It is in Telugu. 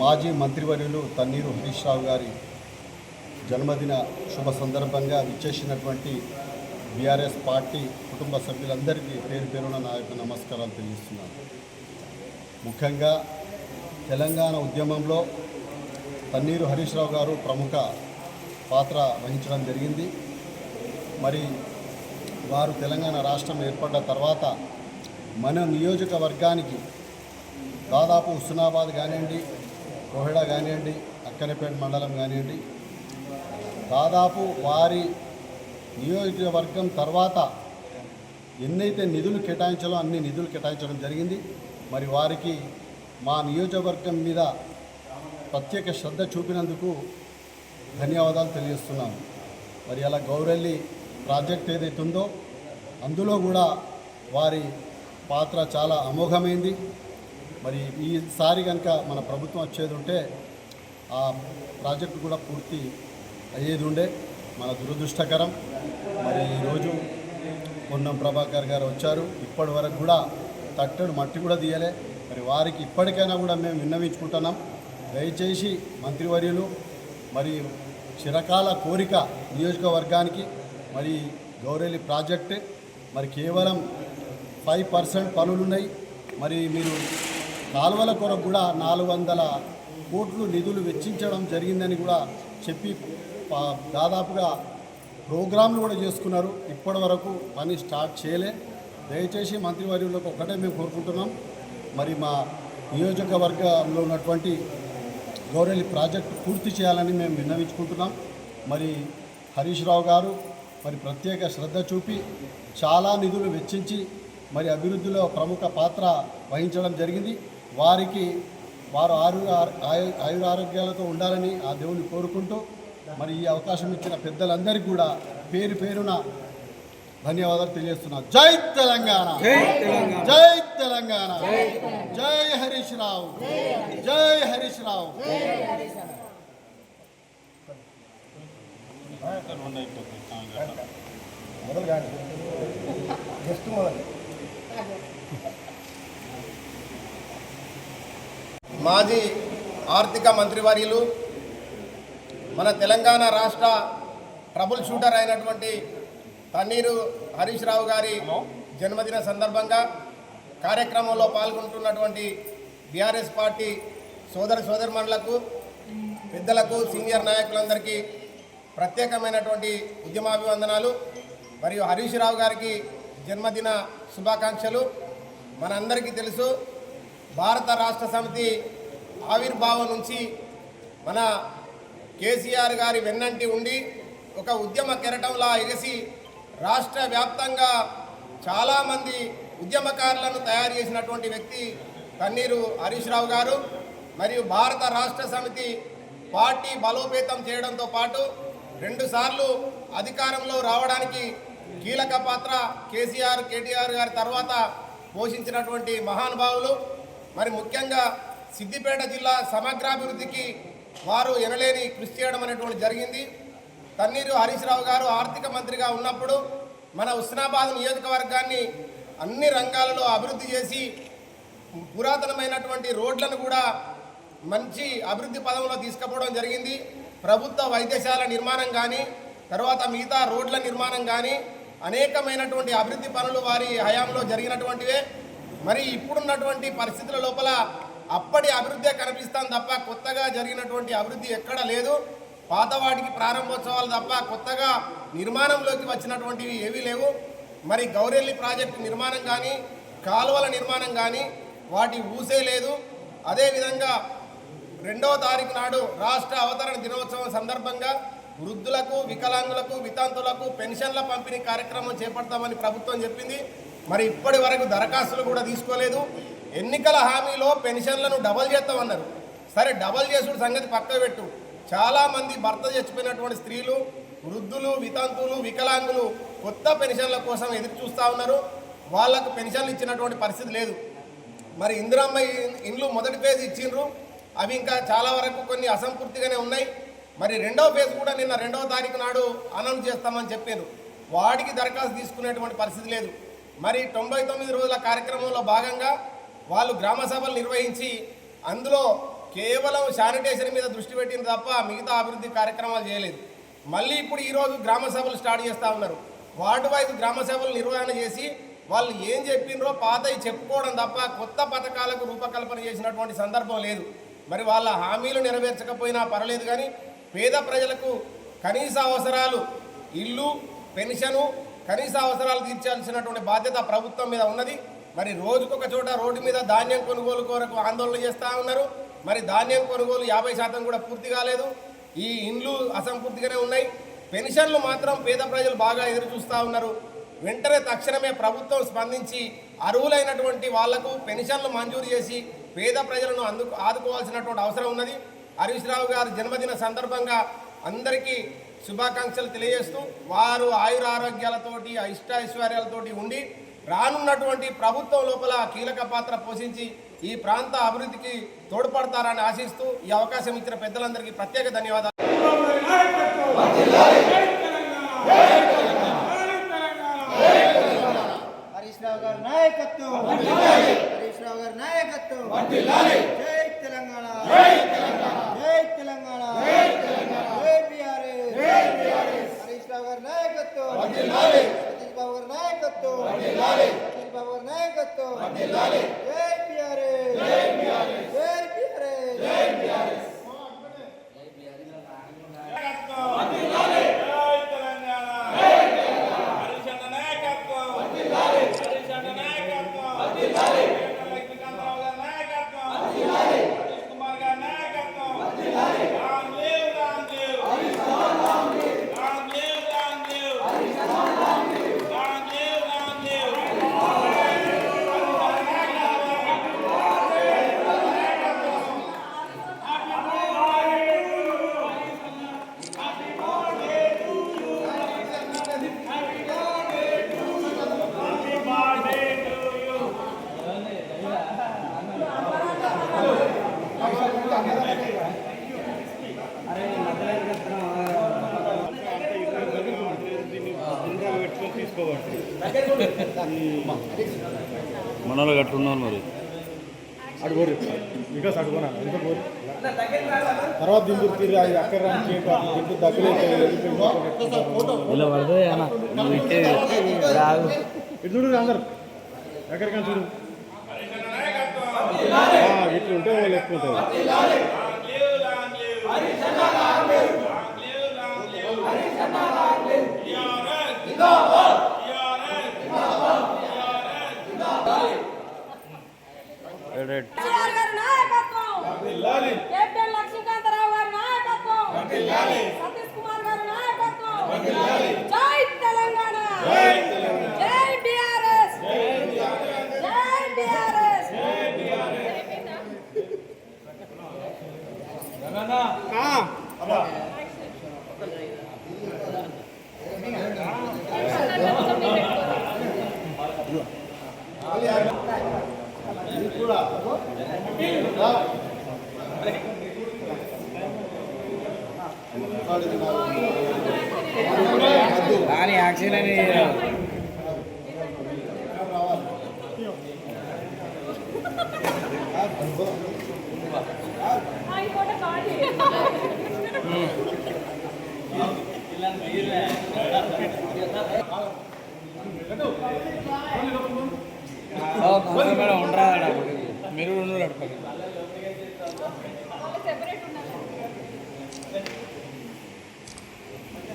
మాజీ మంత్రివర్యులు తన్నీరు హరీష్ రావు గారి జన్మదిన శుభ సందర్భంగా విచ్చేసినటువంటి బీఆర్ఎస్ పార్టీ కుటుంబ సభ్యులందరికీ పేరు పేరున నా యొక్క నమస్కారాలు తెలియజేస్తున్నాను. ముఖ్యంగా తెలంగాణ ఉద్యమంలో తన్నీరు హరీష్ రావు గారు ప్రముఖ పాత్ర వహించడం జరిగింది. మరి వారు తెలంగాణ రాష్ట్రం ఏర్పడ్డ తర్వాత మన నియోజకవర్గానికి దాదాపు హుస్నాబాద్ కానివ్వండి, కోహెడా కానివ్వండి, అక్కనపేట మండలం కానివ్వండి, దాదాపు వారి నియోజకవర్గం తర్వాత ఎన్నైతే నిధులు కేటాయించాలో అన్ని నిధులు కేటాయించడం జరిగింది. మరి వారికి మా నియోజకవర్గం మీద ప్రత్యేక శ్రద్ధ చూపినందుకు ధన్యవాదాలు తెలియజేస్తున్నాను. మరి అలా గౌరెల్లి ప్రాజెక్ట్ ఏదైతే ఉందో అందులో కూడా వారి పాత్ర చాలా అమోఘమైంది. మరి ఈసారి కనుక మన ప్రభుత్వం వచ్చేది ఉంటే ఆ ప్రాజెక్టు కూడా పూర్తి అయ్యేది ఉండే. మన దురదృష్టకరం. మరి ఈరోజు పొన్నం ప్రభాకర్ గారు వచ్చారు, ఇప్పటి వరకు కూడా తట్టడు మట్టి కూడా తీయలే. మరి వారికి ఇప్పటికైనా కూడా మేము విన్నవించుకుంటున్నాం, దయచేసి మంత్రివర్యులు మరి చిరకాల కోరిక నియోజకవర్గానికి మరి గౌరెల్లి ప్రాజెక్టు మరి కేవలం 5% పనులున్నాయి. మరి మీరు కాలువల కొరకు కూడా 400 కోట్లు నిధులు వెచ్చించడం జరిగిందని కూడా చెప్పి దాదాపుగా ప్రోగ్రాంలు కూడా చేసుకున్నారు. ఇప్పటి వరకు పని స్టార్ట్ చేయలే. దయచేసి మంత్రివర్యులకు ఒక్కటే మేము కోరుకుంటున్నాం, మరి మా నియోజకవర్గంలో ఉన్నటువంటి గౌరెల్లి ప్రాజెక్టు పూర్తి చేయాలని మేము విన్నవించుకుంటున్నాం. మరి హరీష్ రావు గారు మరి ప్రత్యేక శ్రద్ధ చూపి చాలా నిధులు వెచ్చించి మరి అభివృద్ధిలో ప్రముఖ పాత్ర వహించడం జరిగింది. వారు ఆయురారోగ్యాలతో ఉండాలని ఆ దేవుని కోరుకుంటూ మరి ఈ అవకాశం ఇచ్చిన పెద్దలందరికీ కూడా పేరు పేరున ధన్యవాదాలు తెలియజేస్తున్నాను. జై తెలంగాణ, జై తెలంగాణ, జై హరీష్ రావు, జై హరీష్ రావు. మాజీ ఆర్థిక మంత్రివర్యులు మన తెలంగాణ రాష్ట్ర ట్రబుల్ షూటర్ అయినటువంటి తన్నీరు హరీష్ రావు గారి జన్మదిన సందర్భంగా కార్యక్రమంలో పాల్గొంటున్నటువంటి బీఆర్ఎస్ పార్టీ సోదరుమణులకు, పెద్దలకు, సీనియర్ నాయకులందరికీ ప్రత్యేకమైనటువంటి ఉద్యమాభివందనాలు. మరియు హరీష్ రావు గారికి జన్మదిన శుభాకాంక్షలు. మనందరికీ తెలుసు, భారత రాష్ట్ర సమితి ఆవిర్భావం నుంచి మన కేసీఆర్ గారి వెన్నంటి ఉండి ఒక ఉద్యమ కెరటంలా ఎగసి రాష్ట్ర వ్యాప్తంగా చాలామంది ఉద్యమకారులను తయారు చేసినటువంటి వ్యక్తి తన్నీరు హరీష్ రావు గారు. మరియు భారత రాష్ట్ర సమితి పార్టీ బలోపేతం చేయడంతో పాటు 2 సార్లు అధికారంలో రావడానికి కీలక పాత్ర కేటీఆర్ గారి తర్వాత పోషించినటువంటి మహానుభావులు. మరి ముఖ్యంగా సిద్దిపేట జిల్లా సమగ్రాభివృద్ధికి వారు ఎనలేని కృషి చేయడం అనేటువంటి జరిగింది. తన్నీరు హరీష్ రావు గారు ఆర్థిక మంత్రిగా ఉన్నప్పుడు మన హుస్నాబాద్ నియోజకవర్గాన్ని అన్ని రంగాలలో అభివృద్ధి చేసి పురాతనమైనటువంటి రోడ్లను కూడా మంచి అభివృద్ధి పదంలో తీసుకుపోవడం జరిగింది. ప్రభుత్వ వైద్యశాల నిర్మాణం కానీ, తర్వాత మిగతా రోడ్ల నిర్మాణం కానీ అనేకమైనటువంటి అభివృద్ధి పనులు వారి హయాంలో జరిగినటువంటివే. మరి ఇప్పుడున్నటువంటి పరిస్థితుల లోపల అప్పటి అభివృద్ధి కనిపిస్తాం తప్ప కొత్తగా జరిగినటువంటి అభివృద్ధి ఎక్కడ లేదు. పాత వాటికి ప్రారంభోత్సవాలు తప్ప కొత్తగా నిర్మాణంలోకి వచ్చినటువంటివి ఏవీ లేవు. మరి గౌరెల్లి ప్రాజెక్టు నిర్మాణం కానీ, కాలువల నిర్మాణం కానీ వాటి ఊసే లేదు. అదేవిధంగా 2వ తారీఖు నాడు రాష్ట్ర అవతరణ దినోత్సవం సందర్భంగా వృద్ధులకు, వికలాంగులకు, వితంతులకు పెన్షన్ల పంపిణీ కార్యక్రమం చేపడతామని ప్రభుత్వం చెప్పింది. మరి ఇప్పటి వరకు దరఖాస్తులు కూడా తీసుకోలేదు. ఎన్నికల హామీలో పెన్షన్లను డబల్ చేస్తామన్నారు. సరే, డబల్ చేసుడు సంగతి పక్కకు పెట్టు. చాలామంది భర్త చచ్చిపోయినటువంటి స్త్రీలు, వృద్ధులు, వితంతువులు, వికలాంగులు కొత్త పెన్షన్ల కోసం ఎదురు చూస్తూ ఉన్నారు. వాళ్లకు పెన్షన్లు ఇచ్చినటువంటి పరిస్థితి లేదు. మరి ఇందిరమ్మ ఇండ్లు మొదటి ఫేజ్ ఇచ్చిండ్రు, అవి ఇంకా చాలా వరకు కొన్ని అసంపూర్తిగానే ఉన్నాయి. మరి 2వ ఫేజ్ కూడా నిన్న 2వ తారీఖు నాడు అనౌన్స్ చేస్తామని చెప్పారు. వాడికి దరఖాస్తు తీసుకునేటువంటి పరిస్థితి లేదు. మరి 99 రోజుల కార్యక్రమంలో భాగంగా వాళ్ళు గ్రామ సభలు నిర్వహించి అందులో కేవలం శానిటేషన్ మీద దృష్టి పెట్టింది తప్ప మిగతా అభివృద్ధి కార్యక్రమాలు చేయలేదు. మళ్ళీ ఇప్పుడు ఈరోజు గ్రామ సభలు స్టార్ట్ చేస్తూ ఉన్నారు. వార్డు వైజ్ గ్రామ సభలు నిర్వహణ చేసి వాళ్ళు ఏం చెప్పినరో పాతవి చెప్పుకోవడం తప్ప కొత్త పథకాలకు రూపకల్పన చేసినటువంటి సందర్భం లేదు. మరి వాళ్ళ హామీలు నెరవేర్చకపోయినా పర్లేదు, కానీ పేద ప్రజలకు కనీస అవసరాలు, ఇల్లు, పెన్షను, కనీస అవసరాలు తీర్చాల్సినటువంటి బాధ్యత ప్రభుత్వం మీద ఉన్నది. మరి రోజుకొక చోట రోడ్డు మీద ధాన్యం కొనుగోలు కొరకు ఆందోళన చేస్తూ ఉన్నారు. మరి ధాన్యం కొనుగోలు 50% కూడా పూర్తి కాలేదు. ఈ ఇండ్లు అసంపూర్తిగానే ఉన్నాయి. పెన్షన్లు మాత్రం పేద ప్రజలు బాగా ఎదురు చూస్తూ ఉన్నారు. వెంటనే తక్షణమే ప్రభుత్వం స్పందించి అర్హులైనటువంటి వాళ్లకు పెన్షన్లు మంజూరు చేసి పేద ప్రజలను ఆదుకోవాల్సినటువంటి అవసరం ఉన్నది. హరీష్ రావు గారి జన్మదిన సందర్భంగా అందరికీ శుభాకాంక్షలు తెలియజేస్తూ వారు ఆయుర ఆరోగ్యాలతోటి ఐశ్వర్యాలతోటి ఉండి రానున్నటువంటి ప్రభుత్వం లోపల కీలక పాత్ర పోషించి ఈ ప్రాంత అభివృద్ధికి తోడ్పడతారని ఆశిస్తూ ఈ అవకాశం ఇచ్చిన పెద్దలందరికీ ప్రత్యేక ధన్యవాదాలు. హరీష్ రావు గారి నాయకత్వం, హరీష్ రావు గారి నాయకత్వం, జై తెలంగాణ, జై తెలంగాణ, జై బీఆర్ఎస్, హరీష్ రావు గారి నాయకత్వం, సతీష్ బాబు గారి నాయకత్వం, సతీష్ బాబు గారి నాయకత్వం, జై బీఆర్ఎస్, జై బీఆర్ఎస్, జై బీఆర్ఎస్. మనలో కట్టున్నాను మరి అడుగురు వికాస్ అడుగునా ఎంత పోరు తర్వాత దిండు తీరు అది అక్కడ దిండు దగ్గర ఇలా పడుతుంది అన్న నువ్వు ఇట్టే రాదు ఇటు చూడు అందరు ఎక్కడికైనా చూడు ఇట్లు ఉంటే వాళ్ళు ఎక్కువ ఉంటుంది. లక్ష్మీకాంతరావు గారి నాయకత్వం, సతీష్ కుమార్ గారి నాయకత్వం, జై తెలంగాణ, జై బీఆర్ఎస్, జై బీఆర్ఎస్. కానీ యాక్షన్ అని ఉండరా మీరు